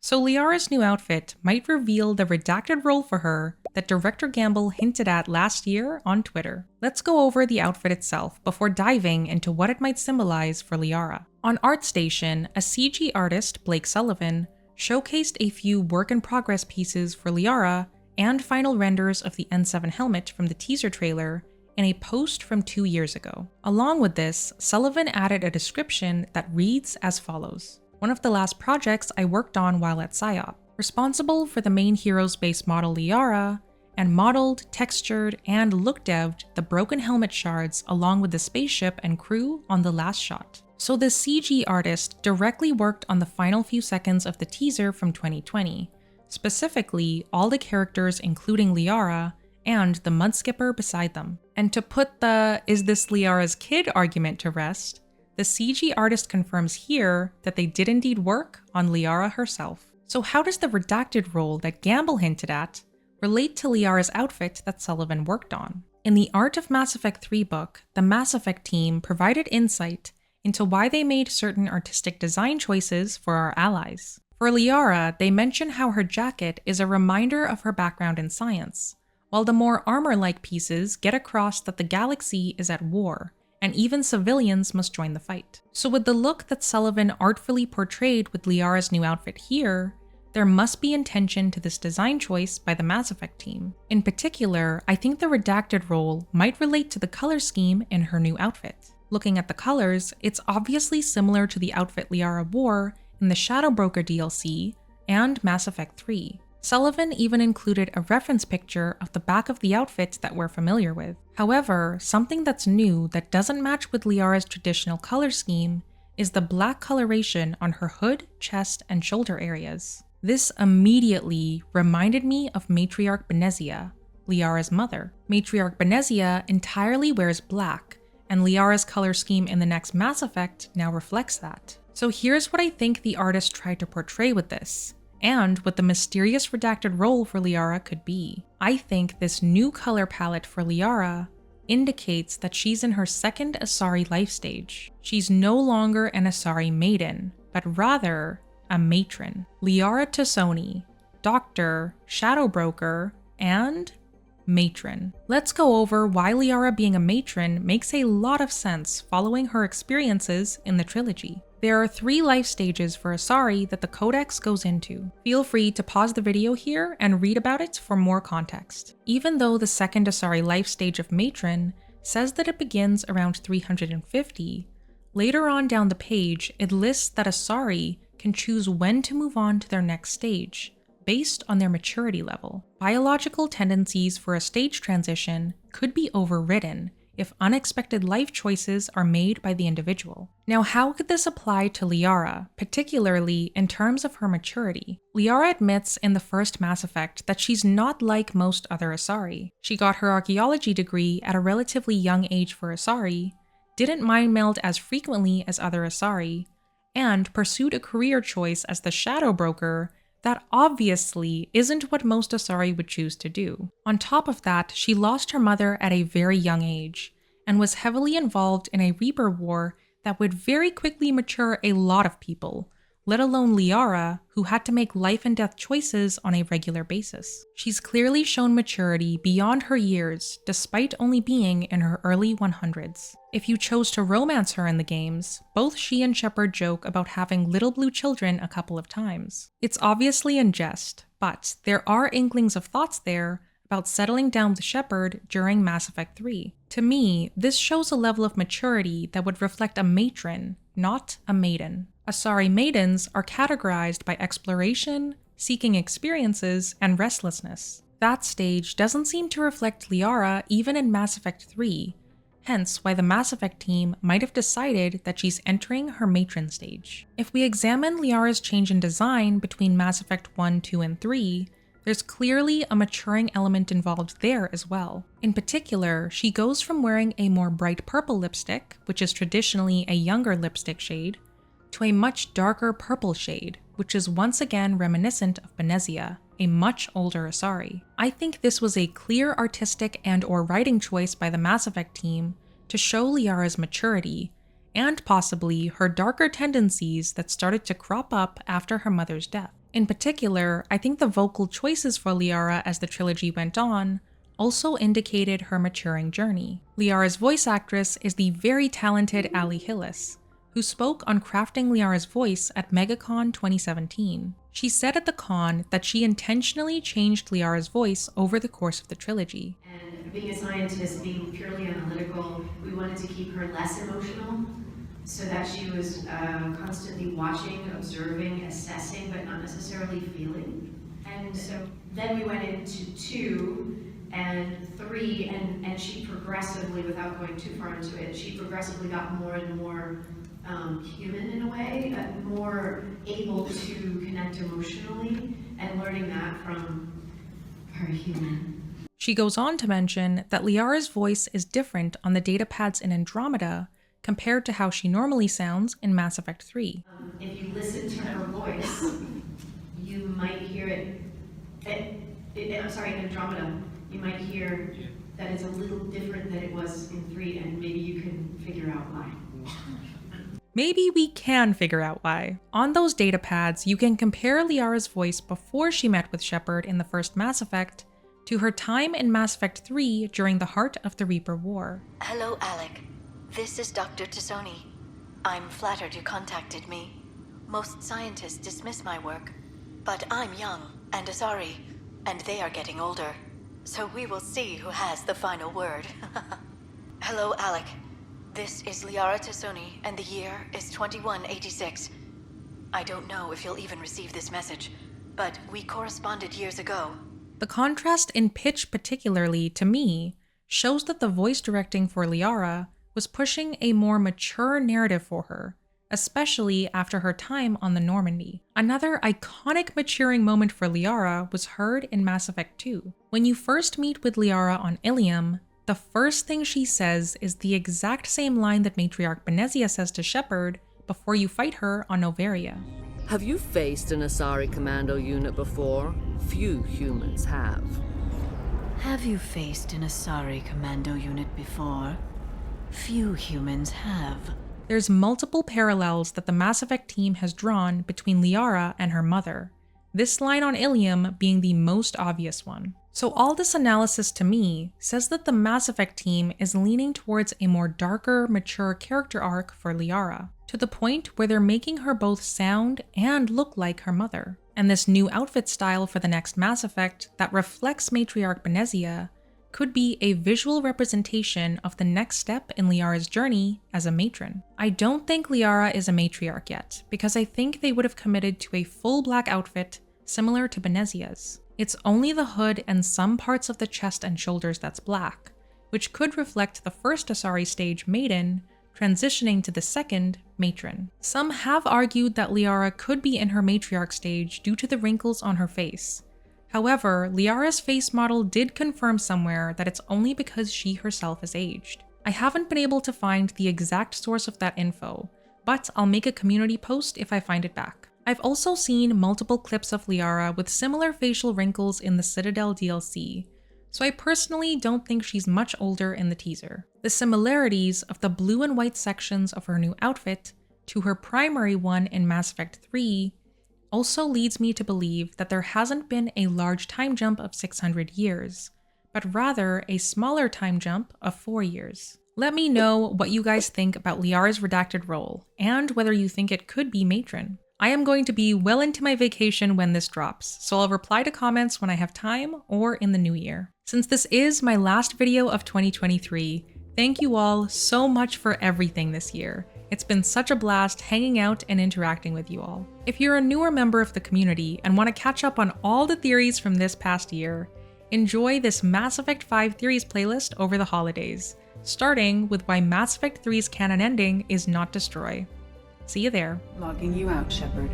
So Liara's new outfit might reveal the redacted role for her that director Gamble hinted at last year on Twitter. Let's go over the outfit itself before diving into what it might symbolize for Liara. On ArtStation, a CG artist, Blake Sullivan, showcased a few work-in-progress pieces for Liara and final renders of the N7 helmet from the teaser trailer in a post from 2 years ago. Along with this, Sullivan added a description that reads as follows: "One of the last projects I worked on while at PSYOP, responsible for the main hero's base model Liara, and modeled, textured, and looked out the broken helmet shards along with the spaceship and crew on the last shot." So the CG artist directly worked on the final few seconds of the teaser from 2020, specifically all the characters including Liara and the mudskipper beside them. And to put the "is this Liara's kid" argument to rest, the CG artist confirms here that they did indeed work on Liara herself. So how does the redacted role that Gamble hinted at relate to Liara's outfit that Sullivan worked on? In the Art of Mass Effect 3 book, the Mass Effect team provided insight into why they made certain artistic design choices for our allies. For Liara, they mention how her jacket is a reminder of her background in science, while the more armor-like pieces get across that the galaxy is at war, and even civilians must join the fight. So with the look that Sullivan artfully portrayed with Liara's new outfit here, there must be intention to this design choice by the Mass Effect team. In particular, I think the redacted role might relate to the color scheme in her new outfit. Looking at the colors, it's obviously similar to the outfit Liara wore in the Shadow Broker DLC and Mass Effect 3. Sullivan even included a reference picture of the back of the outfit that we're familiar with. However, something that's new that doesn't match with Liara's traditional color scheme is the black coloration on her hood, chest, and shoulder areas. This immediately reminded me of Matriarch Benezia, Liara's mother. Matriarch Benezia entirely wears black, and Liara's color scheme in the next Mass Effect now reflects that. So here's what I think the artist tried to portray with this, and what the mysterious redacted role for Liara could be. I think this new color palette for Liara indicates that she's in her second Asari life stage. She's no longer an Asari maiden, but rather a matron. Liara Tassoni, doctor, shadow broker, and matron. Let's go over why Liara being a matron makes a lot of sense following her experiences in the trilogy. There are 3 life stages for Asari that the Codex goes into. Feel free to pause the video here and read about it for more context. Even though the second Asari life stage of matron says that it begins around 350, later on down the page it lists that Asari can choose when to move on to their next stage, based on their maturity level. Biological tendencies for a stage transition could be overridden if unexpected life choices are made by the individual. Now, how could this apply to Liara, particularly in terms of her maturity? Liara admits in the first Mass Effect that she's not like most other Asari. She got her archaeology degree at a relatively young age for Asari, didn't mind meld as frequently as other Asari, and pursued a career choice as the Shadow Broker that obviously isn't what most Asari would choose to do. On top of that, she lost her mother at a very young age, and was heavily involved in a Reaper war that would very quickly mature a lot of people, let alone Liara, who had to make life and death choices on a regular basis. She's clearly shown maturity beyond her years, despite only being in her early 100s. If you chose to romance her in the games, both she and Shepard joke about having little blue children a couple of times. It's obviously in jest, but there are inklings of thoughts there about settling down with Shepard during Mass Effect 3. To me, this shows a level of maturity that would reflect a matron, not a maiden. Asari maidens are categorized by exploration, seeking experiences, and restlessness. That stage doesn't seem to reflect Liara even in Mass Effect 3, hence why the Mass Effect team might have decided that she's entering her matron stage. If we examine Liara's change in design between Mass Effect 1, 2, and 3, there's clearly a maturing element involved there as well. In particular, she goes from wearing a more bright purple lipstick, which is traditionally a younger lipstick shade, to a much darker purple shade, which is once again reminiscent of Benezia, a much older Asari. I think this was a clear artistic and/or writing choice by the Mass Effect team to show Liara's maturity, and possibly her darker tendencies that started to crop up after her mother's death. In particular, I think the vocal choices for Liara as the trilogy went on also indicated her maturing journey. Liara's voice actress is the very talented Ali Hillis, who spoke on crafting Liara's voice at MegaCon 2017. She said at the con that she intentionally changed Liara's voice over the course of the trilogy. And being a scientist, being purely analytical, we wanted to keep her less emotional, so that she was constantly watching, observing, assessing, but not necessarily feeling. And so then we went into 2 and 3, and she progressively, without going too far into it, she progressively got more and more human in a way, more able to connect emotionally, and learning that from her human. She goes on to mention that Liara's voice is different on the datapads in Andromeda compared to how she normally sounds in Mass Effect 3. If you listen to her voice, you might hear in Andromeda, you might hear that it's a little different than it was in 3, and maybe you can figure out why. Maybe we can figure out why. On those datapads, you can compare Liara's voice before she met with Shepard in the first Mass Effect to her time in Mass Effect 3 during the heart of the Reaper War. Hello, Alec. This is Dr. Tassoni. I'm flattered you contacted me. Most scientists dismiss my work, but I'm young and Asari, and they are getting older. So we will see who has the final word. Hello, Alec. This is Liara Tassoni, and the year is 2186. I don't know if you'll even receive this message, but we corresponded years ago. The contrast in pitch, particularly to me, shows that the voice directing for Liara was pushing a more mature narrative for her, especially after her time on the Normandy. Another iconic maturing moment for Liara was heard in Mass Effect 2. When you first meet with Liara on Ilium, the first thing she says is the exact same line that Matriarch Benezia says to Shepard before you fight her on Noveria. Have you faced an Asari commando unit before? Few humans have. Have you faced an Asari commando unit before? Few humans have. There's multiple parallels that the Mass Effect team has drawn between Liara and her mother, this line on Ilium being the most obvious one. So all this analysis to me says that the Mass Effect team is leaning towards a more darker, mature character arc for Liara, to the point where they're making her both sound and look like her mother. And this new outfit style for the next Mass Effect that reflects Matriarch Benezia could be a visual representation of the next step in Liara's journey as a matron. I don't think Liara is a matriarch yet, because I think they would have committed to a full black outfit similar to Benezia's. It's only the hood and some parts of the chest and shoulders that's black, which could reflect the first Asari stage maiden transitioning to the second matron. Some have argued that Liara could be in her matriarch stage due to the wrinkles on her face. However, Liara's face model did confirm somewhere that it's only because she herself is aged. I haven't been able to find the exact source of that info, but I'll make a community post if I find it back. I've also seen multiple clips of Liara with similar facial wrinkles in the Citadel DLC, so I personally don't think she's much older in the teaser. The similarities of the blue and white sections of her new outfit to her primary one in Mass Effect 3 also leads me to believe that there hasn't been a large time jump of 600 years, but rather a smaller time jump of 4 years. Let me know what you guys think about Liara's redacted role, and whether you think it could be matron. I am going to be well into my vacation when this drops, so I'll reply to comments when I have time or in the new year. Since this is my last video of 2023, thank you all so much for everything this year. It's been such a blast hanging out and interacting with you all. If you're a newer member of the community and want to catch up on all the theories from this past year, enjoy this Mass Effect 5 theories playlist over the holidays, starting with why Mass Effect 3's canon ending is not destroy. See you there. Logging you out, Shepard.